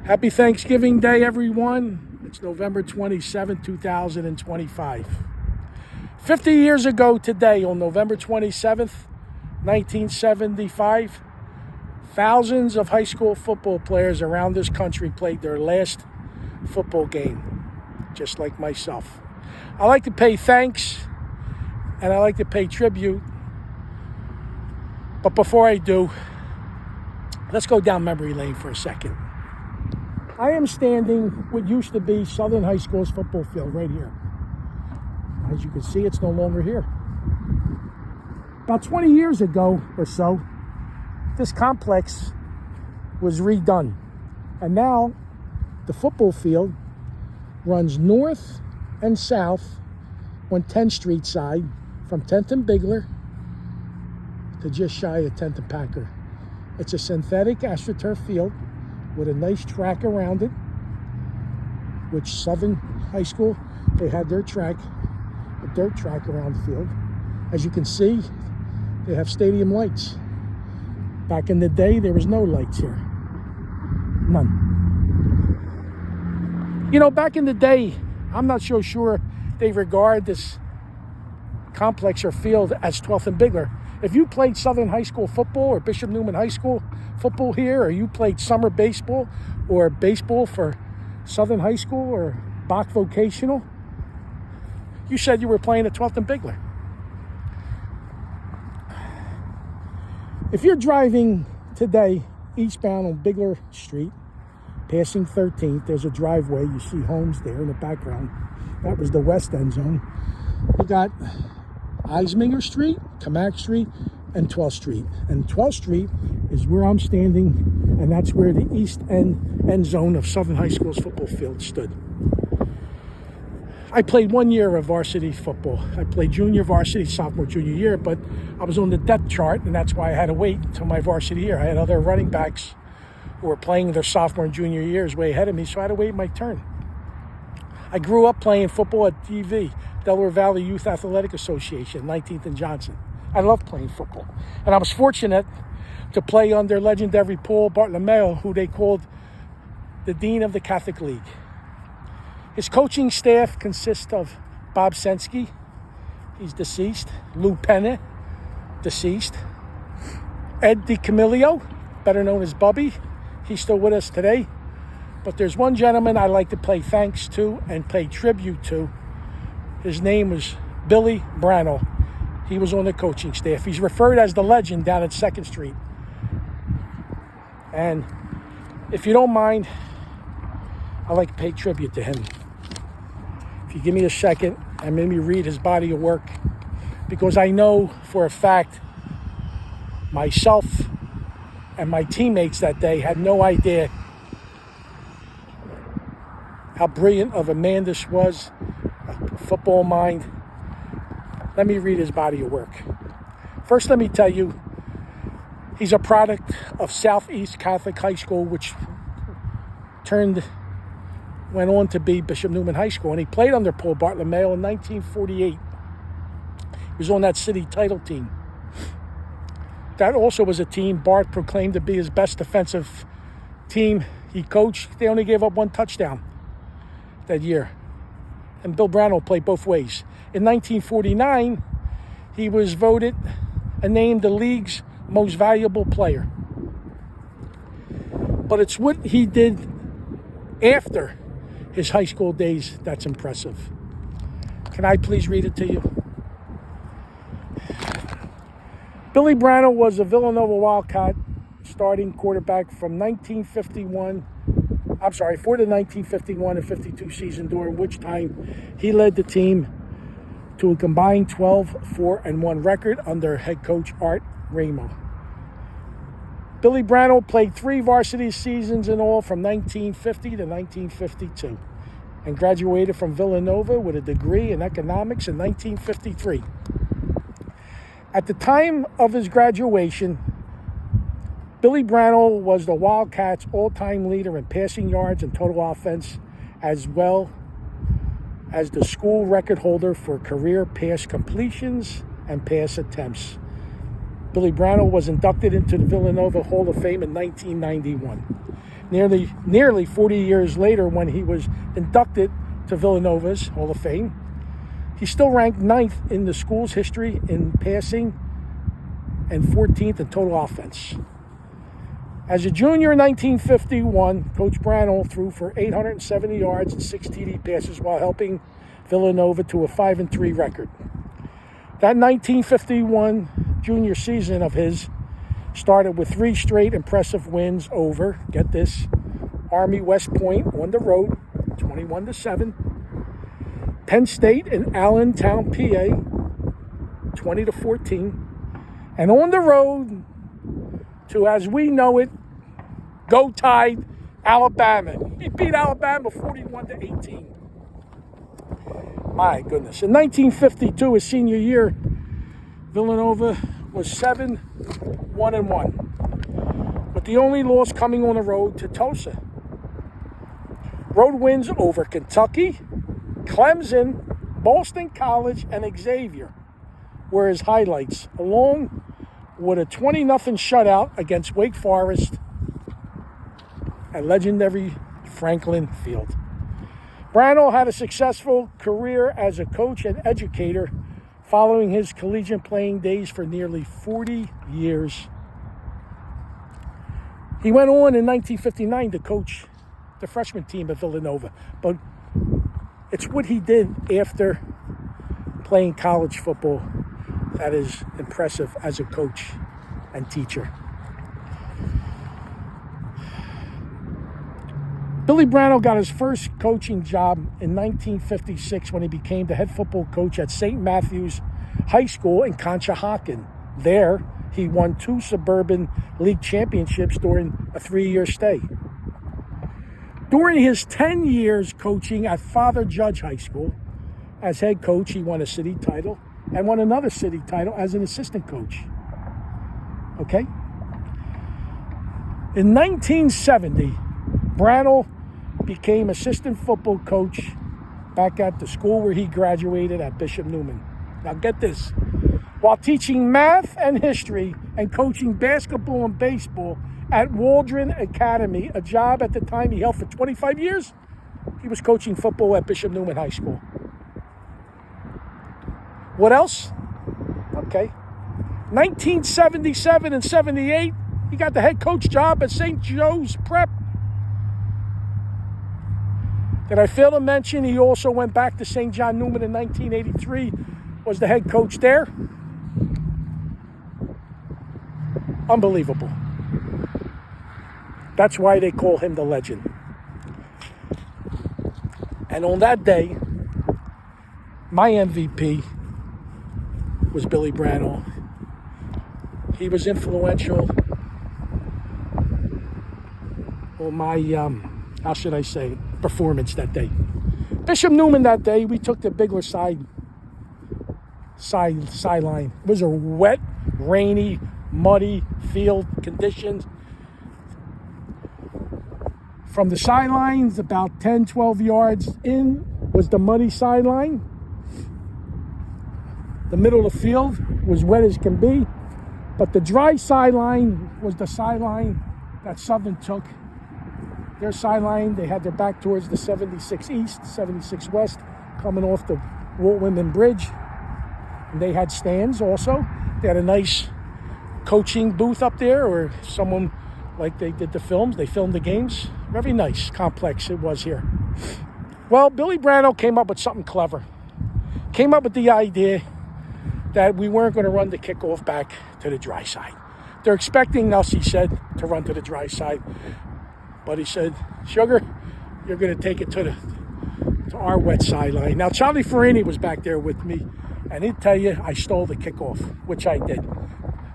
Happy Thanksgiving Day, everyone. It's November 27, 2025. 50 years ago today, on November 27th, 1975, thousands of high school football players around this country played their last football game, just like myself. I like to pay thanks and I like to pay tribute. But before I do, let's go down memory lane for a second. I am standing what used to be Southern High School's football field right here. As you can see, it's no longer here. About 20 years ago or so, this complex was redone. And now the football field runs north and south on 10th Street side from 10th and Bigler to just shy of 10th and Packer. It's a synthetic AstroTurf field with a nice track around it, which Southern High School, they had their track, a dirt track around the field. As you can see, they have stadium lights. Back in the day, there was no lights here. None. You know, back in the day, I'm not so sure they regard this complex or field as 12th and Bigler. If you played Southern High School football or Bishop Neumann High School football here, or you played summer baseball or baseball for Southern High School or Bach Vocational, you said you were playing at 12th and Bigler. If you're driving today eastbound on Bigler Street, passing 13th, there's a driveway. You see homes there in the background. That was the west end zone. You got Eisminger Street, Kamak Street, and 12th Street. And 12th Street is where I'm standing, and that's where the east end zone of Southern High School's football field stood. I played 1 year of varsity football. I played junior varsity, sophomore, junior year, but I was on the depth chart, and that's why I had to wait until my varsity year. I had other running backs who were playing their sophomore and junior years way ahead of me, so I had to wait my turn. I grew up playing football at DV, Delaware Valley Youth Athletic Association, 19th and Johnson. I love playing football. And I was fortunate to play under legendary Paul Bartolomeo, who they called the Dean of the Catholic League. His coaching staff consists of Bob Sensky, he's deceased, Lou Penna, deceased, Ed DiCamilio, better known as Bubby, he's still with us today. But there's one gentleman I like to pay thanks to and pay tribute to. His name was Bill Brannau. He was on the coaching staff. He's referred as the legend down at 2nd Street. And if you don't mind, I like to pay tribute to him. If you give me a second and maybe read his body of work, because I know for a fact myself and my teammates that day had no idea how brilliant of a man this was, a football mind. Let me read his body of work. First, let me tell you, he's a product of Southeast Catholic High School, which went on to be Bishop Neumann High School, and he played under Paul Bartolomeo in 1948. He was on that city title team. That also was a team Bart proclaimed to be his best defensive team he coached. They only gave up one touchdown that year. And Bill Brannau played both ways. In 1949, he was voted and named the league's most valuable player. But it's what he did after his high school days that's impressive. Can I please read it to you? Billy Brannau was a Villanova Wildcat starting quarterback from for the 1951 and 52 season, during which time he led the team to a combined 12-4-1 record under head coach Art Ramo. Billy Brannau played 3 varsity seasons in all from 1950 to 1952 and graduated from Villanova with a degree in economics in 1953. At the time of his graduation, Billy Brannau was the Wildcats' all-time leader in passing yards and total offense, as well as the school record holder for career pass completions and pass attempts. Billy Brannau was inducted into the Villanova Hall of Fame in 1991. nearly 40 years later when he was inducted to Villanova's Hall of Fame. He still ranked 9th in the school's history in passing and 14th in total offense. As a junior in 1951, Coach Brannau threw for 870 yards and 6 TD passes while helping Villanova to a 5-3 record. That 1951 junior season of his started with 3 straight impressive wins over, get this, Army West Point on the road, 21-7, Penn State and Allentown, PA, 20-14, and on the road to, as we know it, Go Tide, Alabama. He beat Alabama 41-18. My goodness. In 1952, his senior year, Villanova was 7-1-1, with the only loss coming on the road to Tulsa. Road wins over Kentucky, Clemson, Boston College, and Xavier were his highlights, along with a 20-0 shutout against Wake Forest at legendary Franklin Field. Brannau had a successful career as a coach and educator following his collegiate playing days for nearly 40 years. He went on in 1959 to coach the freshman team at Villanova, but it's what he did after playing college football that is impressive as a coach and teacher. Billy Brannau got his first coaching job in 1956 when he became the head football coach at St. Matthew's High School in Conshohocken. There, he won 2 suburban league championships during a 3-year stay. During his 10 years coaching at Father Judge High School, as head coach, he won a city title and won another city title as an assistant coach. Okay? In 1970, Brannau became assistant football coach back at the school where he graduated at Bishop Neumann. Now get this. While teaching math and history and coaching basketball and baseball at Waldron Academy, a job at the time he held for 25 years, he was coaching football at Bishop Neumann High School. What else? Okay. 1977 and 78, he got the head coach job at St. Joe's Prep. Did I fail to mention he also went back to St. John Neumann in 1983, was the head coach there? Unbelievable. That's why they call him the legend. And on that day, my MVP was Billy Brannau. He was influential on my, how should I say, performance that day. Bishop Neumann that day, we took the Bigler sideline. It was a wet, rainy, muddy field conditions. From the sidelines, about 10, 12 yards in was the muddy sideline. The middle of the field was wet as can be, but the dry sideline was the sideline that Southern took. Their sideline, they had their back towards the 76 East, 76 West, coming off the Walt Whitman Bridge. And they had stands also. They had a nice coaching booth up there, or someone, like they did the films, they filmed the games. Very nice complex it was here. Well, Billy Brannau came up with something clever. Came up with the idea that we weren't going to run the kickoff back to the dry side. They're expecting us, he said, to run to the dry side. But he said, Sugar, you're going to take it to our wet sideline. Now, Charlie Farini was back there with me, and he'd tell you I stole the kickoff, which I did.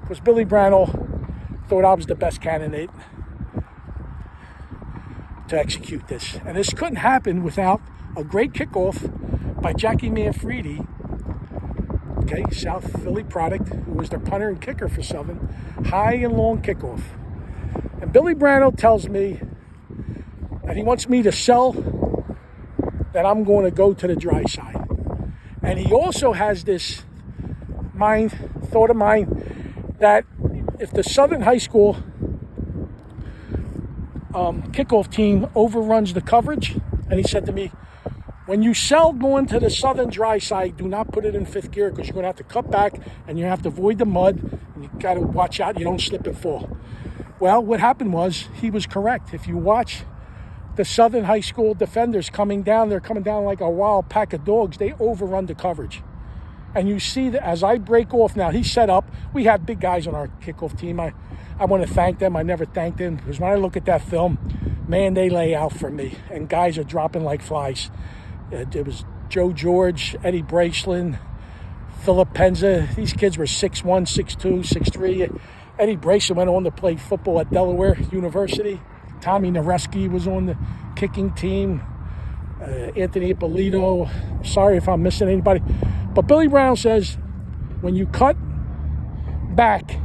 Because Billy Brannau thought I was the best candidate to execute this. And this couldn't happen without a great kickoff by Jackie Manfredi, okay, South Philly product, who was their punter and kicker for Southern. High and long kickoff. And Billy Brannau tells me that he wants me to sell that I'm going to go to the dry side. And he also has this thought of mine, that if the Southern High School kickoff team overruns the coverage. And he said to me, when you sell going to the southern dry side, do not put it in fifth gear because you're going to have to cut back and you have to avoid the mud. And you got to watch out you don't slip and fall. Well, what happened was he was correct. If you watch the Southern High School defenders coming down, they're coming down like a wild pack of dogs. They overrun the coverage. And you see that as I break off now, he's set up. We have big guys on our kickoff team. I want to thank them. I never thanked them because when I look at that film, man, they lay out for me. And guys are dropping like flies. It was Joe George, Eddie Braceland, Philip Penza. These kids were 6'1", 6'2", 6'3". Eddie Braceland went on to play football at Delaware University. Tommy Nareski was on the kicking team. Anthony Ippolito. Sorry if I'm missing anybody. But Billy Brannau says, when you cut back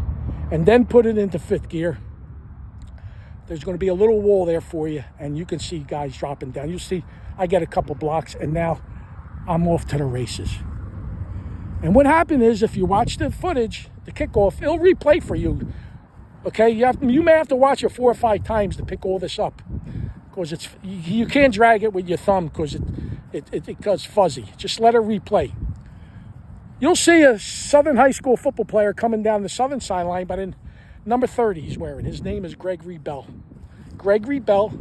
and then put it into fifth gear, there's going to be a little wall there for you, and you can see guys dropping down. You see, I get a couple blocks, and now I'm off to the races. And what happened is, if you watch the footage, the kickoff, it'll replay for you. Okay, you may have to watch it 4 or 5 times to pick all this up, because you can't drag it with your thumb because it goes fuzzy. Just let it replay. You'll see a Southern High School football player coming down the southern sideline, but in number 30 he's wearing. His name is Gregory Bell. Gregory Bell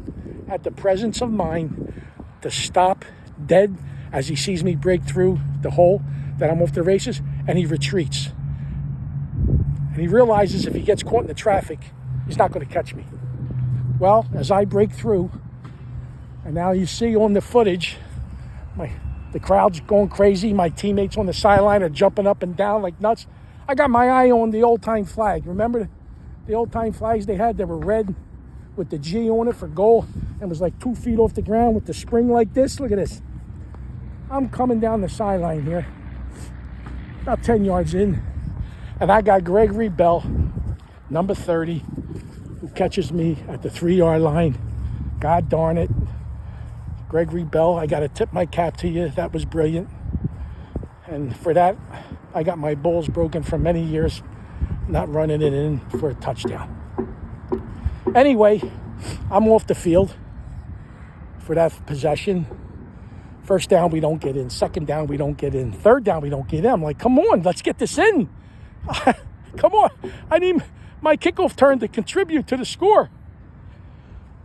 had the presence of mind to stop dead as he sees me break through the hole that I'm off the races, and he retreats. And he realizes if he gets caught in the traffic, he's not going to catch me. Well, as I break through, and now you see on the footage, the crowd's going crazy. My teammates on the sideline are jumping up and down like nuts. I got my eye on the old-time flag. Remember the old-time flags they had? They were red with the G on it for goal. And was like 2 feet off the ground with the spring like this. Look at this. I'm coming down the sideline here, about 10 yards in. And I got Gregory Bell, number 30, who catches me at the 3-yard line. God darn it. Gregory Bell, I got to tip my cap to you. That was brilliant. And for that, I got my balls broken for many years, not running it in for a touchdown. Anyway, I'm off the field for that possession. First down, we don't get in. Second down, we don't get in. Third down, we don't get in. I'm like, come on, let's get this in. Come on. I need my kickoff turn to contribute to the score.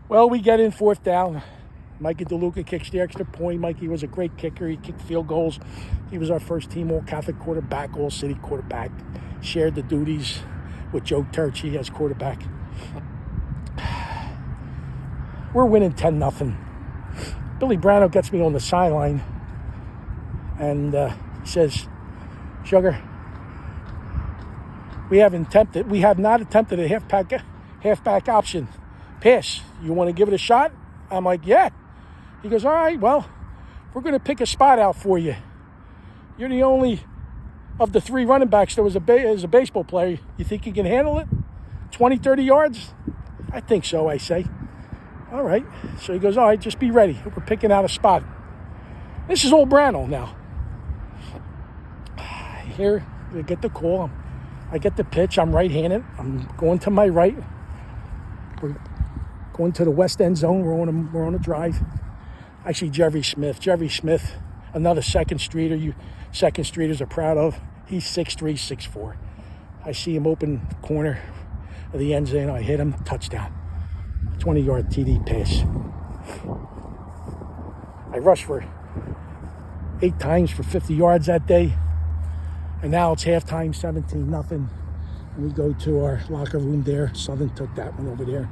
Well, we get in fourth down. Mikey DeLuca kicks the extra point. Mikey was a great kicker. He kicked field goals. He was our first team all-Catholic quarterback, all-city quarterback. Shared the duties with Joe Turchi as quarterback. We're winning 10-0. Billy Brannau gets me on the sideline and he says, Sugar, we have not attempted a halfback option pass. You want to give it a shot? I'm like, yeah. He goes, all right, well, we're going to pick a spot out for you. You're the only of the 3 running backs that was a baseball player. You think you can handle it? 20, 30 yards? I think so, I say. All right. So he goes, all right, just be ready. We're picking out a spot. This is old Brannau now. Here, we get the call. I get the pitch. I'm right-handed. I'm going to my right. We're going to the west end zone. We're on a drive. I see Jerry Smith. Jerry Smith, another second streeter you second streeters are proud of. He's 6'3", 6'4". I see him open corner of the end zone. I hit him. Touchdown. 20-yard TD pass. I rushed for 8 times for 50 yards that day. And now it's halftime, 17-0. And we go to our locker room there. Southern took that one over there.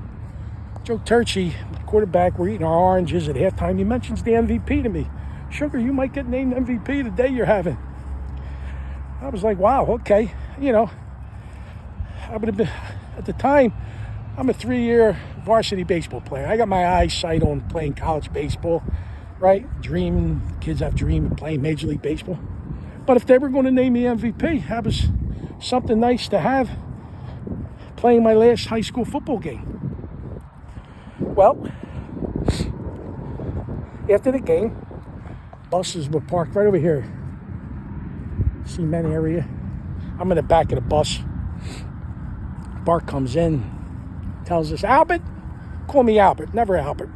Joe Turchi, quarterback, we're eating our oranges at halftime. He mentions the MVP to me. Sugar, you might get named MVP the day you're having. I was like, wow, okay. You know, I would have been, at the time, I'm a 3-year varsity baseball player. I got my eyes sight on playing college baseball, right? Kids have dream of playing Major League Baseball. But if they were going to name me MVP, that was something nice to have playing my last high school football game. Well, after the game, buses were parked right over here. Cement area. I'm in the back of the bus. Bart comes in, tells us, Albert, Call me Albert, never Albert.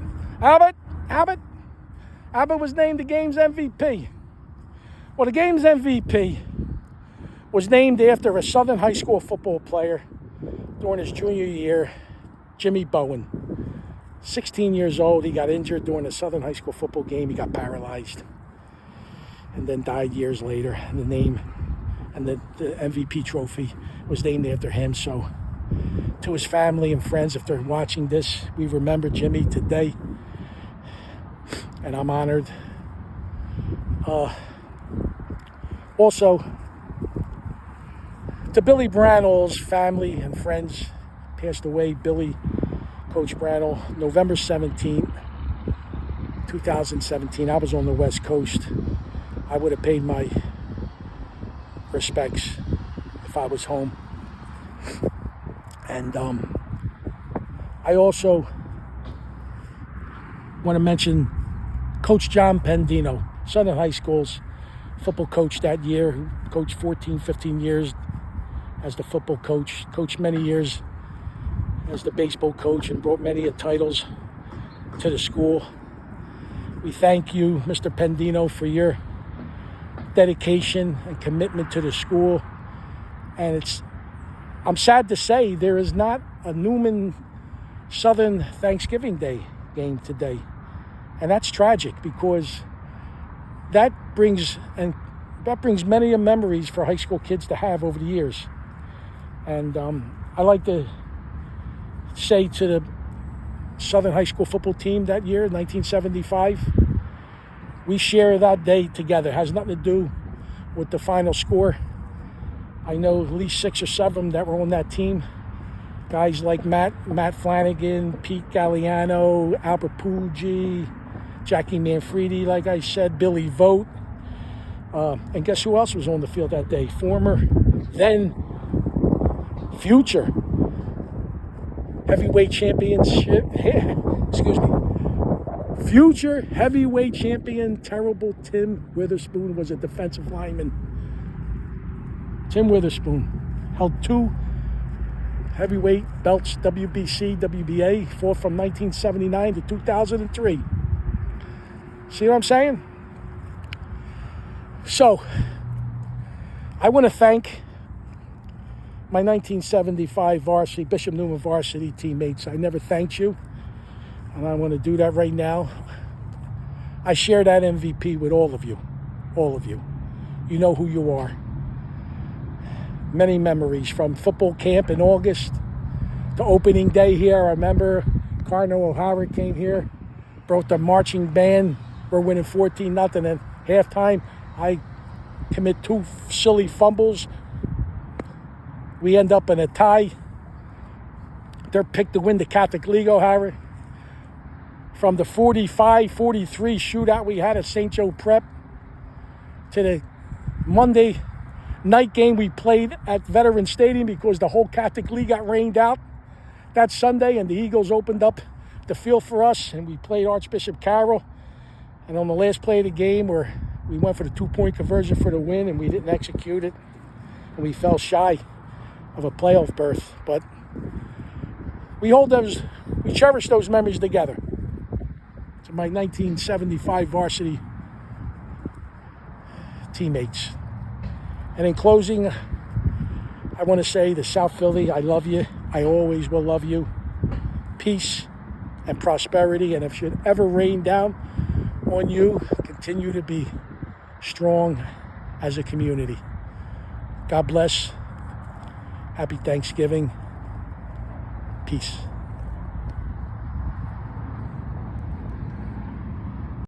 Albert was named the game's MVP. Well, the game's MVP was named after a Southern high school football player during his junior year, Jimmy Bowen. 16 years old, he got injured during a Southern high school football game. He got paralyzed and then died years later. And the name and the MVP trophy was named after him. So to his family and friends, if they're watching this, we remember Jimmy today. And I'm honored. Also, to Billy Brannau's family and friends, passed away. Billy, Coach Brannau, November 17th, 2017. I was on the West Coast. I would have paid my respects if I was home. And I also want to mention Coach John Pendino, Southern High School's football coach that year, who coached 14, 15 years as the football coach, coached many years as the baseball coach, and brought many titles to the school. We thank you, Mr. Pendino, for your dedication and commitment to the school. And I'm sad to say there is not a Neumann Southern Thanksgiving Day game today. And that's tragic, because that brings many memories for high school kids to have over the years. And I like to say to the Southern high school football team that year, 1975, we share that day together. It has nothing to do with the final score. I know at least 6 or 7 that were on that team. Guys like Matt Flanagan, Pete Galliano, Albert Puggi, Jackie Manfredi, like I said, Billy Vogt. And guess who else was on the field that day? Former, then future heavyweight championship, future heavyweight champion, terrible Tim Witherspoon was a defensive lineman. Tim Witherspoon held 2 heavyweight belts, WBC, WBA, fought from 1979 to 2003. See what I'm saying? So, I want to thank my 1975 varsity, Bishop Neumann varsity teammates. I never thanked you, and I want to do that right now. I share that MVP with all of you. All of you. You know who you are. Many memories from football camp in August to opening day here. I remember Cardinal O'Hara came here, brought the marching band. We're winning 14-0 at halftime. I commit 2 silly fumbles. We end up in a tie. They're picked to win the Catholic League, O'Hara. From the 45-43 shootout we had at St. Joe Prep to the Monday night game we played at Veterans Stadium because the whole Catholic League got rained out that Sunday, and the Eagles opened up the field for us, and we played Archbishop Carroll. And on the last play of the game, where we went for the 2-point conversion for the win, and we didn't execute it, and we fell shy of a playoff berth. But we cherish those memories together. To my 1975 varsity teammates. And in closing, I want to say to South Philly, I love you. I always will love you. Peace and prosperity. And if it should ever rain down on you, continue to be strong as a community. God bless. Happy Thanksgiving. Peace.